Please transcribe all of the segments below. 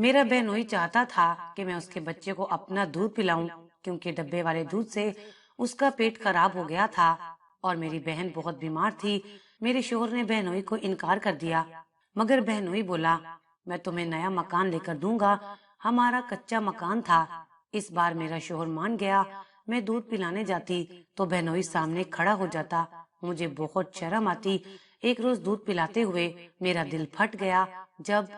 मेरा बहनोई चाहता था कि मैं उसके बच्चे को अपना दूध पिलाऊं, क्योंकि डब्बे वाले दूध से उसका पेट खराब हो गया था और मेरी बहन बहुत बीमार थी। मेरे शोहर ने बहनोई को इनकार कर दिया, मगर बहनोई बोला, मैं तुम्हें नया मकान लेकर दूंगा। हमारा कच्चा मकान था। इस बार मेरा शोहर मान गया। मैं दूध पिलाने जाती तो बहनोई सामने खड़ा हो जाता। मुझे बहुत शर्म आती। एक रोज दूध पिलाते हुए मेरा दिल फट गया। जब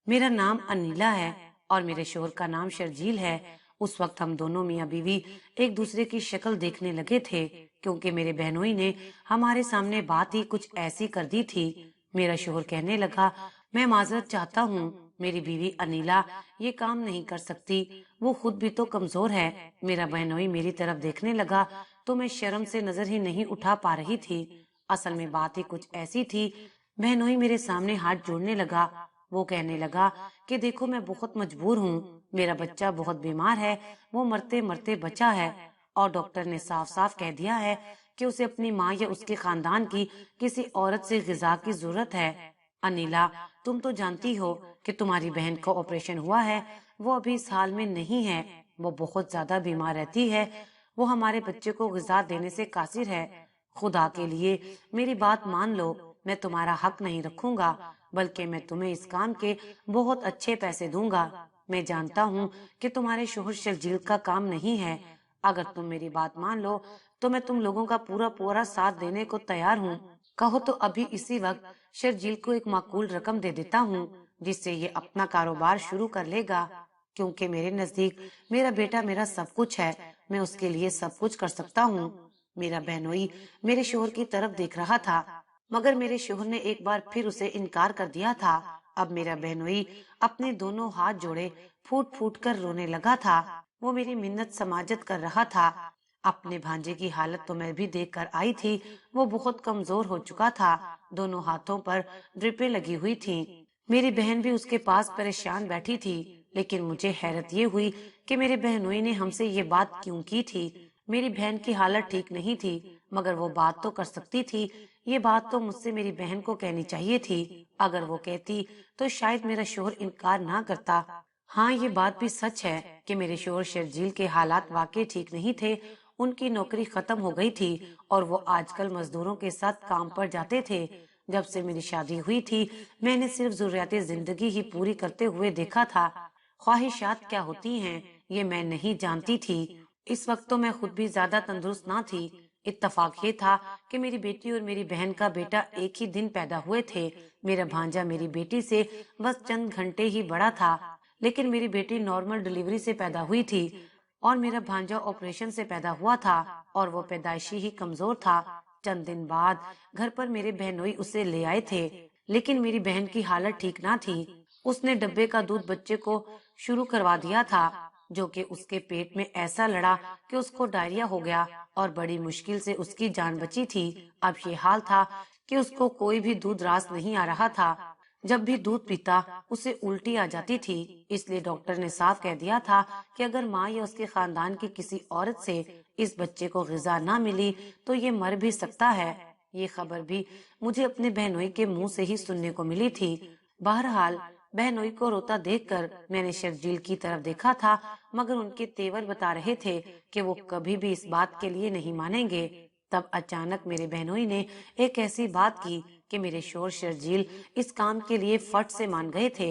मेरा नाम अनिला है और मेरे शोहर का नाम शर्जील है, उस वक्त हम दोनों मियाँ बीवी एक दूसरे की शक्ल देखने लगे थे, क्योंकि मेरे बहनोई ने हमारे सामने बात ही कुछ ऐसी कर दी थी। मेरा शोहर कहने लगा, मैं माजरत चाहता हूँ, मेरी बीवी अनिला ये काम नहीं कर सकती, वो खुद भी तो कमजोर है। मेरा बहनोई मेरी तरफ देखने लगा तो मैं शर्म से नजर ही नहीं उठा पा रही थी। असल में बात ही कुछ ऐसी थी। बहनोई मेरे सामने हाथ जोड़ने लगा। वो कहने लगा कि देखो, मैं बहुत मजबूर हूँ, मेरा बच्चा बहुत बीमार है, वो मरते मरते बचा है और डॉक्टर ने साफ साफ कह दिया है कि उसे अपनी माँ या उसके खानदान की किसी औरत से ग़िज़ा की जरूरत है। अनिला, तुम तो जानती हो कि तुम्हारी बहन का ऑपरेशन हुआ है। वो अभी इस हाल में नहीं है। वो बहुत ज्यादा बीमार रहती है। वो हमारे बच्चे को ग़िज़ा देने से कासिर है। खुदा के लिए मेरी बात मान लो। मैं तुम्हारा हक नहीं रखूंगा, बल्कि मैं तुम्हें इस काम के बहुत अच्छे पैसे दूंगा। मैं जानता हूँ कि तुम्हारे शोहर शर्जील का काम नहीं है। अगर तुम मेरी बात मान लो तो मैं तुम लोगों का पूरा पूरा साथ देने को तैयार हूँ। कहो तो अभी इसी वक्त शर्जील को एक माकूल रकम दे देता हूँ, जिससे ये अपना कारोबार शुरू कर लेगा, क्योंकि मेरे नजदीक मेरा बेटा मेरा सब कुछ है। मैं उसके लिए सब कुछ कर सकता हूँ। मेरा बहनोई मेरे शोहर की तरफ देख रहा था, मगर मेरे शोहर ने एक बार फिर उसे इनकार कर दिया था। अब मेरा बहनोई अपने दोनों हाथ जोड़े फूट फूट कर रोने लगा था। वो मेरी मिन्नत समाजत कर रहा था। अपने भांजे की हालत तो मैं भी देख कर आई थी। वो बहुत कमजोर हो चुका था। दोनों हाथों पर ड्रिपें लगी हुई थी। मेरी बहन भी उसके पास परेशान बैठी थी। लेकिन मुझे हैरत ये हुई कि मेरे बहनोई ने हमसे ये बात क्यों की थी। मेरी बहन की हालत ठीक नहीं थी, मगर वो बात तो कर सकती थी। ये बात तो मुझसे मेरी बहन को कहनी चाहिए थी। अगर वो कहती तो शायद मेरा शोहर इनकार ना करता। हाँ, ये बात भी सच है कि मेरे शोहर शर्जील के हालात वाकई ठीक नहीं थे। उनकी नौकरी खत्म हो गई थी और वो आजकल मजदूरों के साथ काम पर जाते थे। जब से मेरी शादी हुई थी, मैंने सिर्फ जरूरियात जिंदगी ही पूरी करते हुए देखा था। ख्वाहिशात क्या होती हैं ये मैं नहीं जानती थी। इस वक्त तो मैं खुद भी ज्यादा तंदुरुस्त ना थी। इत्तफाक ये था कि मेरी बेटी और मेरी बहन का बेटा एक ही दिन पैदा हुए थे। मेरा भांजा मेरी बेटी से बस चंद घंटे ही बड़ा था, लेकिन मेरी बेटी नॉर्मल डिलीवरी से पैदा हुई थी और मेरा भांजा ऑपरेशन से पैदा हुआ था, और वो पैदाइशी ही कमजोर था। चंद दिन बाद घर पर मेरे बहनोई उसे ले आए थे, लेकिन मेरी बहन की हालत ठीक ना थी। उसने डब्बे का दूध बच्चे को शुरू करवा दिया था, जो कि उसके पेट में ऐसा लड़ा कि उसको डायरिया हो गया और बड़ी मुश्किल से उसकी जान बची थी। अब ये हाल था कि उसको कोई भी दूध रास नहीं आ रहा था। जब भी दूध पीता उसे उल्टी आ जाती थी। इसलिए डॉक्टर ने साफ कह दिया था कि अगर माँ या उसके खानदान की किसी औरत से इस बच्चे को ग़िज़ा ना मिली तो ये मर भी सकता है। ये खबर भी मुझे अपने बहनोई के मुंह से ही सुनने को मिली थी। बहरहाल, बहनोई को रोता देखकर मैंने शर्जील की तरफ देखा था, मगर उनके तेवर बता रहे थे कि वो कभी भी इस बात के लिए नहीं मानेंगे। तब अचानक मेरे बहनोई ने एक ऐसी बात की कि मेरे शोहर शर्जील इस काम के लिए फट से मान गए थे।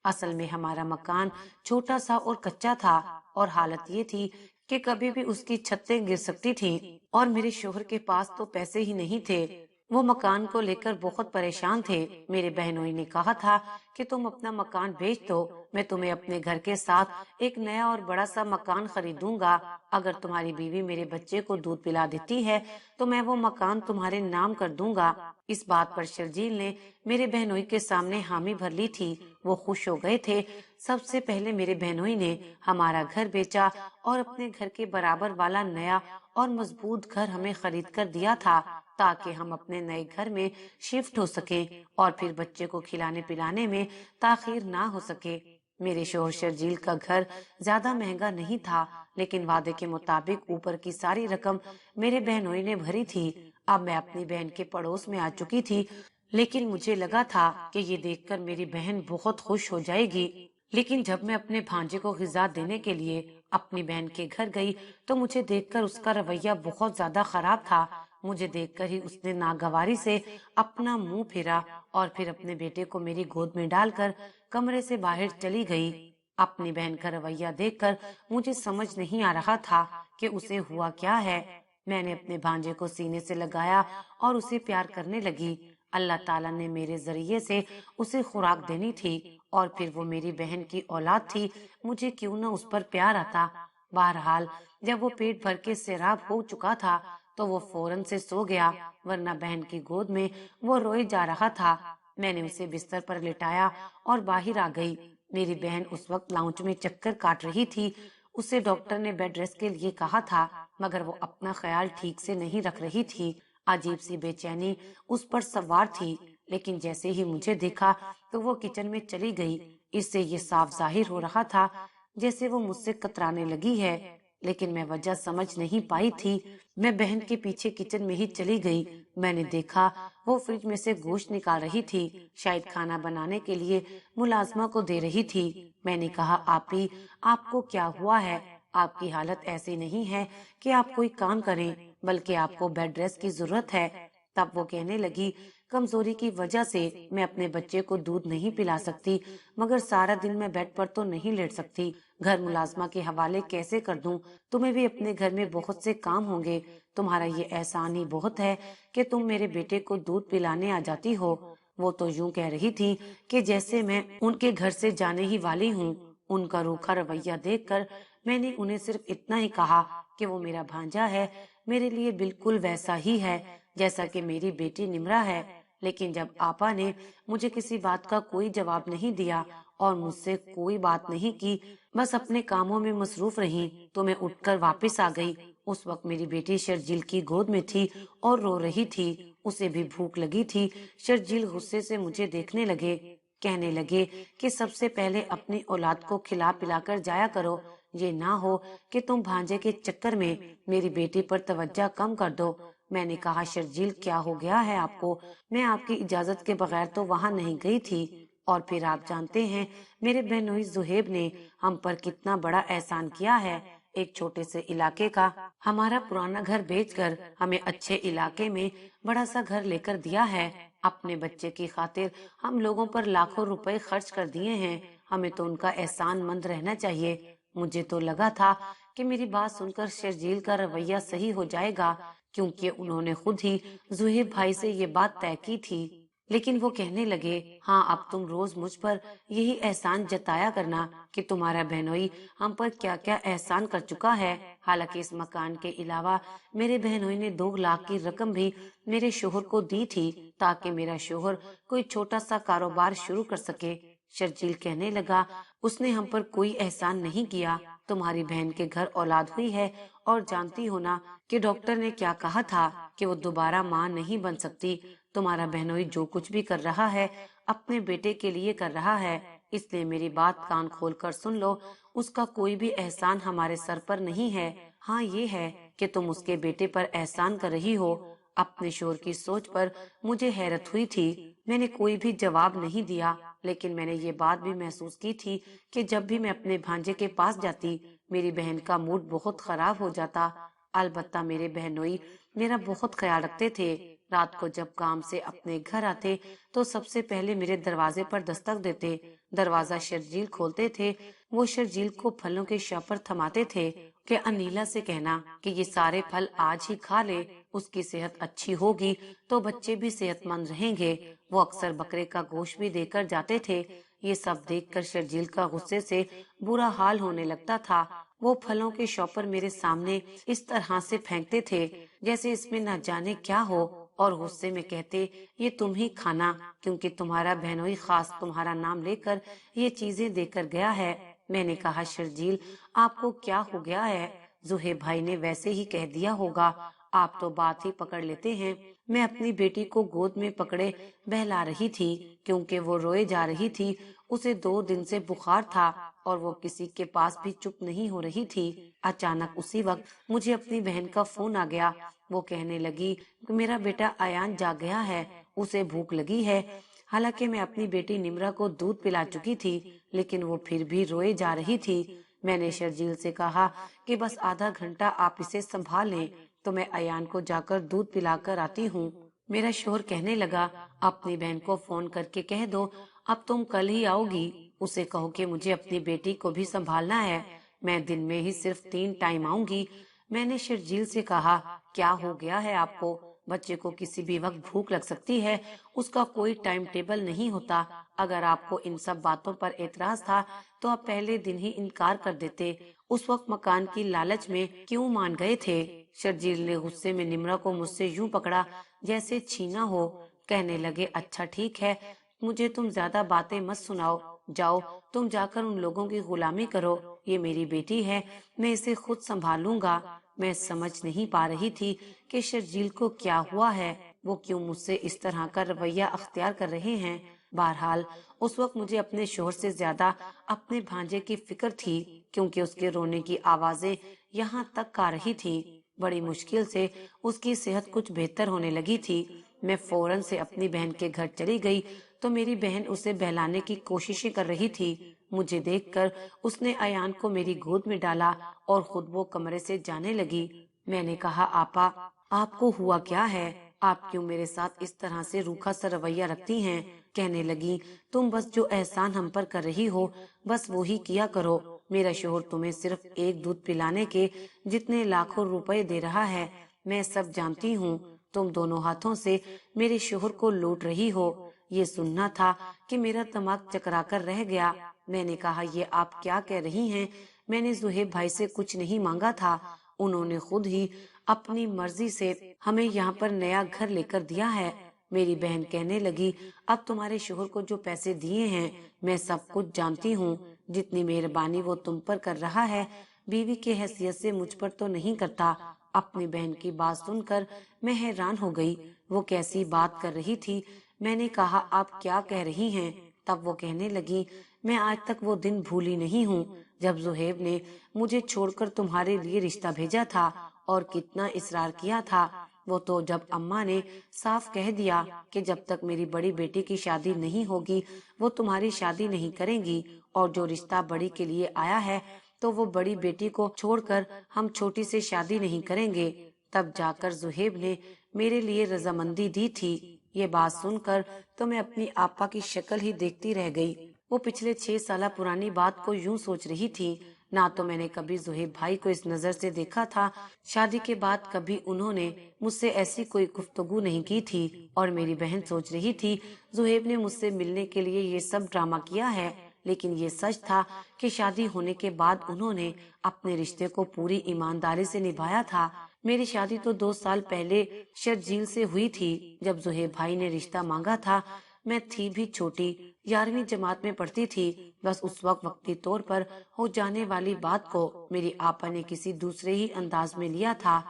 असल में हमारा मकान छोटा सा और कच्चा था, और हालत ये थी कि कभी भी उसकी छतें गिर सकती थीं, और मेरे शोहर के पास तो पैसे ही नहीं थे। वो मकान को लेकर बहुत परेशान थे। मेरे बहनोई ने कहा था कि तुम अपना मकान बेच दो, मैं तुम्हें अपने घर के साथ एक नया और बड़ा सा मकान खरीदूंगा। अगर तुम्हारी बीवी मेरे बच्चे को दूध पिला देती है तो मैं वो मकान तुम्हारे नाम कर दूंगा। इस बात पर शर्जील ने मेरे बहनोई के सामने हामी भर ली थी। वो खुश हो गए थे। सबसे पहले मेरे बहनोई ने हमारा घर बेचा और अपने घर के बराबर वाला नया और मजबूत घर हमें खरीद कर दिया था, ताकि हम अपने नए घर में शिफ्ट हो सके और फिर बच्चे को खिलाने पिलाने में ताखीर ना हो सके। मेरे शोहर शर्जील का घर ज्यादा महंगा नहीं था, लेकिन वादे के मुताबिक ऊपर की सारी रकम मेरे बहनोई ने भरी थी। अब मैं अपनी बहन के पड़ोस में आ चुकी थी, लेकिन मुझे लगा था कि ये देखकर मेरी बहन बहुत खुश हो जाएगी। लेकिन जब मैं अपने भांजे को ग़िज़ा देने के लिए अपनी बहन के घर गई तो मुझे देखकर उसका रवैया बहुत ज्यादा खराब था। मुझे देखकर ही उसने नागवारी से अपना मुंह फेरा और फिर अपने बेटे को मेरी गोद में डालकर कमरे से बाहर चली गई। अपनी बहन का रवैया देखकर मुझे समझ नहीं आ रहा था कि उसे हुआ क्या है। मैंने अपने भांजे को सीने से लगाया और उसे प्यार करने लगी। अल्लाह ताला ने मेरे जरिए से उसे खुराक देनी थी और फिर वो मेरी बहन की औलाद थी, मुझे क्यों न उस पर प्यार आता। बहरहाल जब वो पेट भर के सैराब हो चुका था तो वो फौरन से सो गया, वरना बहन की गोद में वो रोए जा रहा था। मैंने उसे बिस्तर पर लिटाया और बाहर आ गई। मेरी बहन उस वक्त लाउंज में चक्कर काट रही थी। उसे डॉक्टर ने बेड रेस्ट के लिए कहा था, मगर वो अपना ख्याल ठीक से नहीं रख रही थी। अजीब सी बेचैनी उस पर सवार थी, लेकिन जैसे ही मुझे देखा तो वो किचन में चली गई। इससे ये साफ जाहिर हो रहा था जैसे वो मुझसे कतराने लगी है, लेकिन मैं वजह समझ नहीं पाई थी। मैं बहन के पीछे किचन में ही चली गई। मैंने देखा वो फ्रिज में से गोश्त निकाल रही थी, शायद खाना बनाने के लिए मुलाजमा को दे रही थी। मैंने कहा, आपी, आपको क्या हुआ है? आपकी हालत ऐसी नहीं है कि आप कोई काम करें, बल्कि आपको बेड रेस्ट की जरूरत है। तब वो कहने लगी, कमजोरी की वजह से मैं अपने बच्चे को दूध नहीं पिला सकती, मगर सारा दिन मैं बेड पर तो नहीं लेट सकती। घर मुलाजमा के हवाले कैसे कर दूं? तुम्हें भी अपने घर में बहुत से काम होंगे। तुम्हारा ये एहसान ही बहुत है कि तुम मेरे बेटे को दूध पिलाने आ जाती हो। वो तो यूं कह रही थी कि जैसे मैं उनके घर से जाने ही वाली हूँ। उनका रूखा रवैया देखकर मैंने उन्हें सिर्फ इतना ही कहा कि वो मेरा भांजा है, मेरे लिए बिल्कुल वैसा ही है जैसा कि मेरी बेटी निम्रा है। लेकिन जब आपा ने मुझे किसी बात का कोई जवाब नहीं दिया और मुझसे कोई बात नहीं की, बस अपने कामों में मसरूफ रही, तो मैं उठकर वापस आ गई। उस वक्त मेरी बेटी शर्जील की गोद में थी और रो रही थी। उसे भी भूख लगी थी। शर्जील गुस्से से मुझे देखने लगे, कहने लगे कि सबसे पहले अपनी औलाद को खिला पिलाकर जाया करो, ये ना हो कि तुम भांजे के चक्कर में मेरी बेटी पर तवज्जो कम कर दो। मैंने कहा, शर्जील, क्या हो गया है आपको? मैं आपकी इजाजत के बगैर तो वहाँ नहीं गई थी। और फिर आप जानते हैं मेरे बहनोई जुहेब ने हम पर कितना बड़ा एहसान किया है। एक छोटे से इलाके का हमारा पुराना घर बेचकर हमें अच्छे इलाके में बड़ा सा घर लेकर दिया है। अपने बच्चे की खातिर हम लोगों पर लाखों रुपए खर्च कर दिए हैं। हमें तो उनका एहसान मंद रहना चाहिए। मुझे तो लगा था कि मेरी बात सुनकर शर्जील का रवैया सही हो जाएगा, क्योंकि उन्होंने खुद ही जुहेब भाई से ये बात तय की थी। लेकिन वो कहने लगे, हाँ, अब तुम रोज मुझ पर यही एहसान जताया करना कि तुम्हारा बहनोई हम पर क्या क्या एहसान कर चुका है। हालांकि इस मकान के अलावा मेरे बहनोई ने 2 लाख की रकम भी मेरे शोहर को दी थी, ताकि मेरा शोहर कोई छोटा सा कारोबार शुरू कर सके। शर्जील कहने लगा, उसने हम पर कोई एहसान नहीं किया। तुम्हारी बहन के घर औलाद हुई है और जानती हो ना कि डॉक्टर ने क्या कहा था कि वो दोबारा माँ नहीं बन सकती। तुम्हारा बहनोई जो कुछ भी कर रहा है अपने बेटे के लिए कर रहा है, इसलिए मेरी बात कान खोल कर सुन लो। उसका कोई भी एहसान हमारे सर पर नहीं है। हाँ, ये है कि तुम उसके बेटे पर एहसान कर रही हो। अपने शोहर की सोच पर मुझे हैरत हुई थी। मैंने कोई भी जवाब नहीं दिया, लेकिन मैंने ये बात भी महसूस की थी कि जब भी मैं अपने भांजे के पास जाती मेरी बहन का मूड बहुत खराब हो जाता। अलबत्ता मेरे बहनोई मेरा बहुत ख्याल रखते थे। रात को जब काम से अपने घर आते तो सबसे पहले मेरे दरवाजे पर दस्तक देते। दरवाजा शर्जील खोलते थे। वो शर्जील को फलों के शॉपर थमाते थे कि अनीला से कहना कि ये सारे फल आज ही खा ले, उसकी सेहत अच्छी होगी तो बच्चे भी सेहतमंद रहेंगे। वो अक्सर बकरे का गोश्त भी देकर जाते थे। ये सब देखकर शर्जील का गुस्से से बुरा हाल होने लगता था। वो फलों के शॉपर मेरे सामने इस तरह से फेंकते थे जैसे इसमें न जाने क्या हो, और गुस्से में कहते, ये तुम ही खाना, क्योंकि तुम्हारा बहनोई खास तुम्हारा नाम लेकर ये चीजें देकर गया है। मैंने कहा, शर्जील, आपको क्या हो गया है? जुहेब भाई ने वैसे ही कह दिया होगा, आप तो बात ही पकड़ लेते हैं। मैं अपनी बेटी को गोद में पकड़े बहला रही थी, क्योंकि वो रोए जा रही थी। उसे 2 दिन से बुखार था और वो किसी के पास भी चुप नहीं हो रही थी। अचानक उसी वक्त मुझे अपनी बहन का फोन आ गया। वो कहने लगी कि मेरा बेटा अयान जाग गया है, उसे भूख लगी है। हालांकि मैं अपनी बेटी निम्रा को दूध पिला चुकी थी, لیکن وہ پھر بھی روئے جا رہی تھی۔ میں نے شرجیل سے کہا کہ بس آدھا گھنٹہ آپ اسے سنبھال لیں تو میں ایان کو جا کر دودھ پلا کر آتی ہوں۔ میرا شوہر کہنے لگا، اپنی بہن کو فون کر کے کہہ دو اب تم کل ہی آؤ گی، اسے کہو کہ مجھے اپنی بیٹی کو بھی سنبھالنا ہے، میں دن میں ہی صرف 3 ٹائم آؤں گی۔ میں نے شرجیل سے کہا، کیا ہو گیا ہے آپ کو؟ بچے کو کسی بھی وقت بھوک لگ سکتی ہے، اس کا کوئی ٹائم ٹیبل نہیں ہوتا۔ اگر آپ کو ان سب باتوں پر اعتراض تھا تو آپ پہلے دن ہی انکار کر دیتے، اس وقت مکان کی لالچ میں کیوں مان گئے تھے؟ شرجیل نے غصے میں نمرا کو مجھ سے یوں پکڑا جیسے چھینا ہو، کہنے لگے، اچھا ٹھیک ہے، مجھے تم زیادہ باتیں مت سناؤ، جاؤ تم جا کر ان لوگوں کی غلامی کرو، یہ میری بیٹی ہے، میں اسے خود سنبھالوں گا۔ میں سمجھ نہیں پا رہی تھی کہ شرجیل کو کیا ہوا ہے، وہ کیوں مجھ سے اس طرح کا رویہ اختیار کر رہے ہیں۔ بہرحال اس وقت مجھے اپنے شوہر سے زیادہ اپنے بھانجے کی فکر تھی، کیونکہ اس کے رونے کی آوازیں یہاں تک آ رہی تھی۔ بڑی مشکل سے اس کی صحت کچھ بہتر ہونے لگی تھی۔ میں فوراً سے اپنی بہن کے گھر چلی گئی تو میری بہن اسے بہلانے کی کوششیں کر رہی تھی۔ مجھے دیکھ کر اس نے ایان کو میری گود میں ڈالا اور خود وہ کمرے سے جانے لگی۔ میں نے کہا، آپا آپ کو ہوا کیا ہے؟ آپ کیوں میرے ساتھ اس طرح سے روکھا سا رویہ رکھتی ہیں؟ کہنے لگی، تم بس جو احسان ہم پر کر رہی ہو بس وہی کیا کرو۔ میرا شوہر تمہیں صرف ایک دودھ پلانے کے جتنے لاکھوں روپے دے رہا ہے، میں سب جانتی ہوں۔ تم دونوں ہاتھوں سے میرے شوہر کو لوٹ رہی ہو۔ یہ سننا تھا کہ میرا دماغ چکرا کر رہ گیا۔ میں نے کہا، یہ آپ کیا کہہ رہی ہیں؟ میں نے زہیب بھائی سے کچھ نہیں مانگا تھا، انہوں نے خود ہی اپنی مرضی سے ہمیں یہاں پر نیا گھر لے کر دیا ہے۔ میری بہن کہنے لگی، اب تمہارے شوہر کو جو پیسے دیے ہیں میں سب کچھ جانتی ہوں، جتنی مہربانی وہ تم پر کر رہا ہے بیوی کی حیثیت سے مجھ پر تو نہیں کرتا۔ اپنی بہن کی بات سن کر میں حیران ہو گئی، وہ کیسی بات کر رہی تھی؟ میں نے کہا، آپ کیا کہہ رہی ہیں؟ تب وہ کہنے لگی، میں آج تک وہ دن بھولی نہیں ہوں جب زہیب نے مجھے چھوڑ کر تمہارے لیے رشتہ بھیجا تھا، اور کتنا اصرار کیا تھا۔ وہ تو جب اماں نے صاف کہہ دیا کہ جب تک میری بڑی بیٹی کی شادی نہیں ہوگی وہ تمہاری شادی نہیں کریں گی، اور جو رشتہ بڑی کے لیے آیا ہے تو وہ بڑی بیٹی کو چھوڑ کر ہم چھوٹی سے شادی نہیں کریں گے، تب جا کر زہیب نے میرے لیے رضامندی دی تھی۔ یہ بات سن کر تو میں اپنی آپا کی شکل ہی دیکھتی رہ گئی۔ وہ پچھلے 6 سالہ پرانی بات کو یوں سوچ رہی تھی، نہ تو میں نے کبھی زہیب بھائی کو اس نظر سے دیکھا تھا، شادی کے بعد کبھی انہوں نے مجھ سے ایسی کوئی گفتگو نہیں کی تھی، اور میری بہن سوچ رہی تھی زہیب نے مجھ سے ملنے کے لیے یہ سب ڈرامہ کیا ہے، لیکن یہ سچ تھا کہ شادی ہونے کے بعد انہوں نے اپنے رشتے کو پوری ایمانداری سے نبھایا تھا۔ میری شادی تو 2 سال پہلے شرجیل سے ہوئی تھی۔ جب زہیب بھائی نے رشتہ مانگا تھا میں تھی بھی چھوٹی، 11ویں جماعت میں پڑھتی تھی۔ بس اس وقتی طور پر ہو جانے والی بات کو میری آپا نے کسی دوسرے ہی انداز میں لیا تھا۔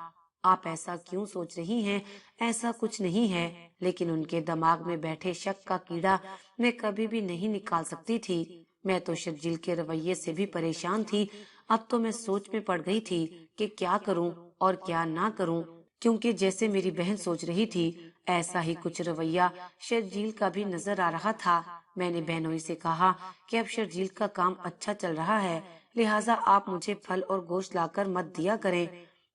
آپ ایسا کیوں سوچ رہی ہیں؟ ایسا کچھ نہیں ہے، لیکن ان کے دماغ میں بیٹھے شک کا کیڑا میں کبھی بھی نہیں نکال سکتی تھی۔ میں تو شرجیل کے رویے سے بھی پریشان تھی۔ اب تو میں سوچ میں پڑ گئی تھی کہ کیا کروں اور کیا نہ کروں، کیونکہ جیسے میری بہن سوچ رہی تھی ایسا ہی کچھ رویہ شرجیل کا بھی نظر آ رہا تھا۔ میں نے بہنوئی سے کہا کہ اب شرجیل کا کام اچھا چل رہا ہے، لہٰذا آپ مجھے پھل اور گوشت لا کر مت دیا کریں،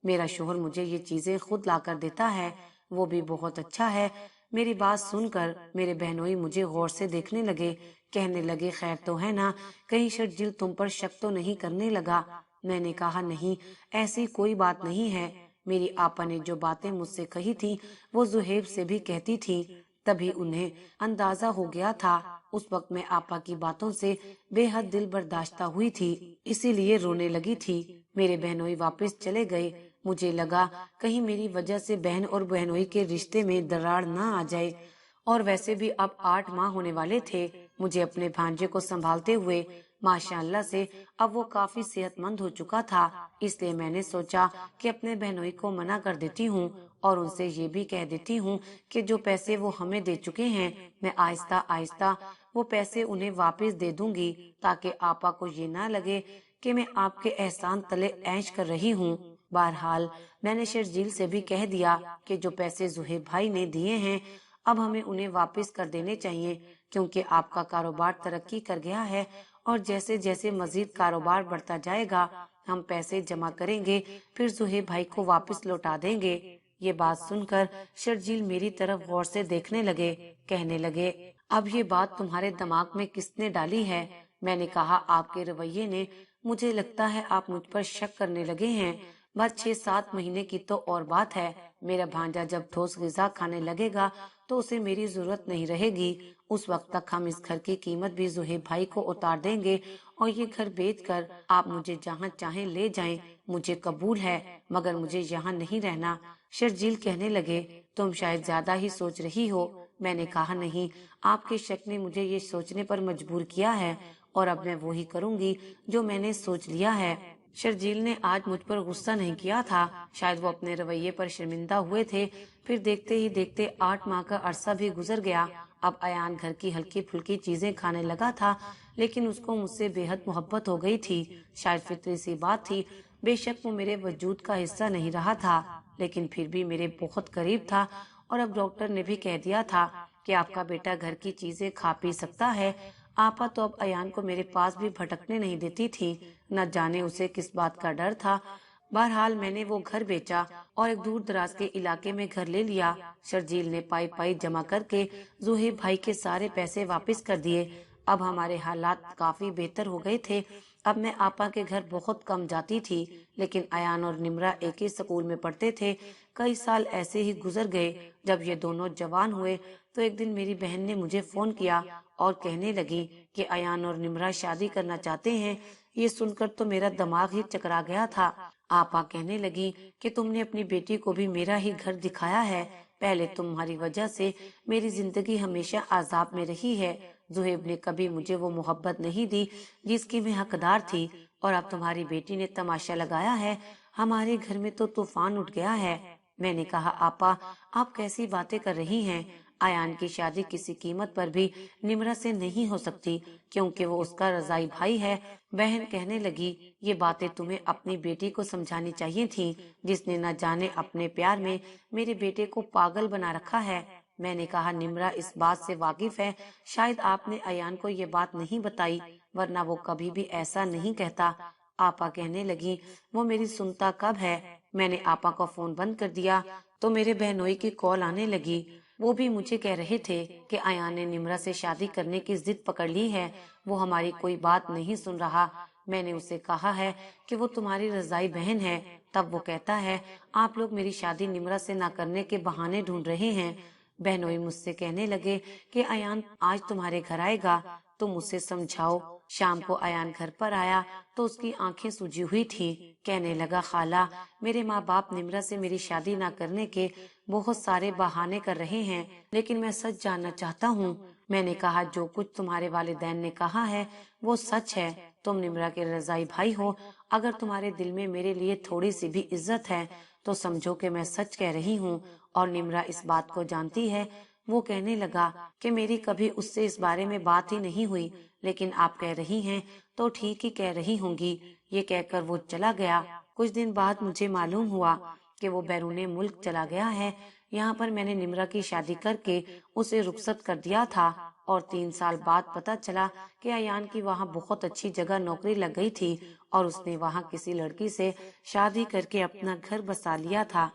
میرا شوہر مجھے یہ چیزیں خود لا کر دیتا ہے، وہ بھی بہت اچھا ہے۔ میری بات سن کر میرے بہنوئی مجھے غور سے دیکھنے لگے، کہنے لگے، خیر تو ہے نا، کہیں شرجیل تم پر شک تو نہیں کرنے لگا؟ میں نے کہا، نہیں، ایسی کوئی بات نہیں ہے، میری آپا نے جو باتیں مجھ سے کہی تھی وہ زہیب سے بھی کہتی تھی، تبھی انہیں اندازہ ہو گیا تھا۔ اس وقت میں آپا کی باتوں سے بے حد دل برداشتہ ہوئی تھی، اسی لیے رونے لگی تھی۔ میرے بہنوئی واپس چلے گئے، مجھے لگا کہیں میری وجہ سے بہن اور بہنوئی کے رشتے میں دراڑ نہ آ جائے، اور ویسے بھی اب 8 ماہ ہونے والے تھے مجھے اپنے بھانجے کو سنبھالتے ہوئے۔ ماشاء اللہ سے اب وہ کافی صحت مند ہو چکا تھا، اس لیے میں نے سوچا کہ اپنے بہنوئی کو منع کر دیتی ہوں اور ان سے یہ بھی کہہ دیتی ہوں کہ جو پیسے وہ ہمیں دے چکے ہیں میں آہستہ آہستہ وہ پیسے انہیں واپس دے دوں گی، تاکہ آپا کو یہ نہ لگے کہ میں آپ کے احسان تلے عیش کر رہی ہوں۔ بہرحال میں نے شرجیل سے بھی کہہ دیا کہ جو پیسے زہیب بھائی نے دیے ہیں اب ہمیں انہیں واپس کر دینے چاہیے، کیونکہ آپ کا کاروبار ترقی کر گیا ہے اور جیسے جیسے مزید کاروبار بڑھتا جائے گا ہم پیسے جمع کریں گے، پھر زہیب بھائی کو واپس لوٹا دیں گے۔ یہ بات سن کر شرجیل میری طرف غور سے دیکھنے لگے، کہنے لگے اب یہ بات تمہارے دماغ میں کس نے ڈالی ہے؟ میں نے کہا آپ کے رویے نے، مجھے لگتا ہے آپ مجھ پر شک کرنے لگے ہیں۔ بس 6-7 مہینے کی تو اور بات ہے، میرا بھانجا جب ٹھوس غذا کھانے لگے گا تو اسے میری ضرورت نہیں رہے گی، اس وقت تک ہم اس گھر کی قیمت بھی زہیب بھائی کو اتار دیں گے اور یہ گھر بیچ کر آپ مجھے جہاں چاہیں لے جائیں، مجھے قبول ہے، مگر مجھے یہاں نہیں رہنا۔ شرجیل کہنے لگے تم شاید زیادہ ہی سوچ رہی ہو۔ میں نے کہا نہیں، آپ کے شک نے مجھے یہ سوچنے پر مجبور کیا ہے اور اب میں وہی کروں گی جو میں نے سوچ لیا ہے۔ شرجیل نے آج مجھ پر غصہ نہیں کیا تھا، شاید وہ اپنے رویے پر شرمندہ ہوئے تھے۔ پھر دیکھتے ہی دیکھتے 8 ماہ کا عرصہ بھی گزر گیا۔ اب ایان گھر کی ہلکی پھلکی چیزیں کھانے لگا تھا، لیکن اس کو مجھ سے بے حد محبت ہو گئی تھی۔ شاید فطری سی بات تھی، بے شک وہ میرے وجود کا حصہ نہیں رہا تھا، لیکن پھر بھی میرے بہت قریب تھا۔ اور اب ڈاکٹر نے بھی کہہ دیا تھا کہ آپ کا بیٹا گھر کی چیزیں کھا پی سکتا ہے۔ آپا تو اب ایان کو میرے پاس بھی بھٹکنے نہیں دیتی تھی، نہ جانے اسے کس بات کا ڈر تھا۔ بہرحال میں نے وہ گھر بیچا اور ایک دور دراز کے علاقے میں گھر لے لیا۔ شرجیل نے پائی پائی جمع کر کے زہیب بھائی کے سارے پیسے واپس کر دیے۔ اب ہمارے حالات کافی بہتر ہو گئے تھے۔ اب میں آپا کے گھر بہت کم جاتی تھی، لیکن ایان اور نمرہ ایک ہی سکول میں پڑھتے تھے۔ کئی سال ایسے ہی گزر گئے۔ جب یہ دونوں جوان ہوئے تو ایک دن میری بہن نے مجھے فون کیا اور کہنے لگی کہ ایان اور نمرہ شادی کرنا چاہتے ہیں۔ یہ سن کر تو میرا دماغ ہی چکرا گیا تھا۔ آپا کہنے لگی کہ تم نے اپنی بیٹی کو بھی میرا ہی گھر دکھایا ہے، پہلے تمہاری وجہ سے میری زندگی ہمیشہ عذاب میں رہی ہے۔ زہیب نے کبھی مجھے وہ محبت نہیں دی جس کی میں حقدار تھی، اور اب تمہاری بیٹی نے تماشا لگایا ہے، ہمارے گھر میں تو طوفان اٹھ گیا ہے۔ میں نے کہا آپا آپ کیسی باتیں کر رہی ہیں؟ ایان کی شادی کسی قیمت پر بھی نمرہ سے نہیں ہو سکتی، کیونکہ وہ اس کا رضائی بھائی ہے۔ بہن کہنے لگی یہ باتیں تمہیں اپنی بیٹی کو سمجھانی چاہیے تھی، جس نے نہ جانے اپنے پیار میں میرے بیٹے کو پاگل بنا رکھا ہے۔ میں نے کہا نمرہ اس بات سے واقف ہے، شاید آپ نے ایان کو یہ بات نہیں بتائی، ورنہ وہ کبھی بھی ایسا نہیں کہتا۔ آپا کہنے لگی وہ میری سنتا کب ہے؟ میں نے آپا کو فون بند کر دیا تو میرے بہنوئی کی کال آنے لگی۔ وہ بھی مجھے کہہ رہے تھے کہ ایان نے نمرہ سے شادی کرنے کی ضد پکڑ لی ہے، وہ ہماری کوئی بات نہیں سن رہا۔ میں نے اسے کہا ہے کہ وہ تمہاری رضائی بہن ہے، تب وہ کہتا ہے آپ لوگ میری شادی نمرہ سے نہ کرنے کے بہانے ڈھونڈ رہے ہیں۔ بہنوئی مجھ سے کہنے لگے کہ ایان آج تمہارے گھر آئے گا، تم اسے سمجھاؤ۔ شام کو ایان گھر پر آیا تو اس کی آنکھیں سوجی ہوئی تھی، کہنے لگا خالہ میرے ماں باپ نمرہ سے میری شادی نہ کرنے کے بہت سارے بہانے کر رہے ہیں، لیکن میں سچ جاننا چاہتا ہوں۔ میں نے کہا جو کچھ تمہارے والدین نے کہا ہے وہ سچ ہے، تم نمرہ کے رضائی بھائی ہو، اگر تمہارے دل میں میرے لیے تھوڑی سی بھی عزت ہے تو سمجھو کہ میں سچ کہہ رہی ہوں، اور نمرہ اس بات کو جانتی ہے۔ وہ کہنے لگا کہ میری کبھی اس سے اس بارے میں بات ہی نہیں ہوئی، لیکن آپ کہہ رہی ہیں تو ٹھیک ہی کہہ رہی ہوں گی۔ یہ کہہ کر وہ چلا گیا۔ کچھ دن بعد مجھے معلوم ہوا کہ وہ بیرون ملک چلا گیا ہے۔ یہاں پر میں نے نمرہ کی شادی کر کے اسے رخصت کر دیا تھا، اور 3 سال بعد پتا چلا کہ ایان کی وہاں بہت اچھی جگہ نوکری لگ گئی تھی، اور اس نے وہاں کسی لڑکی سے شادی کر کے اپنا گھر بسا لیا تھا۔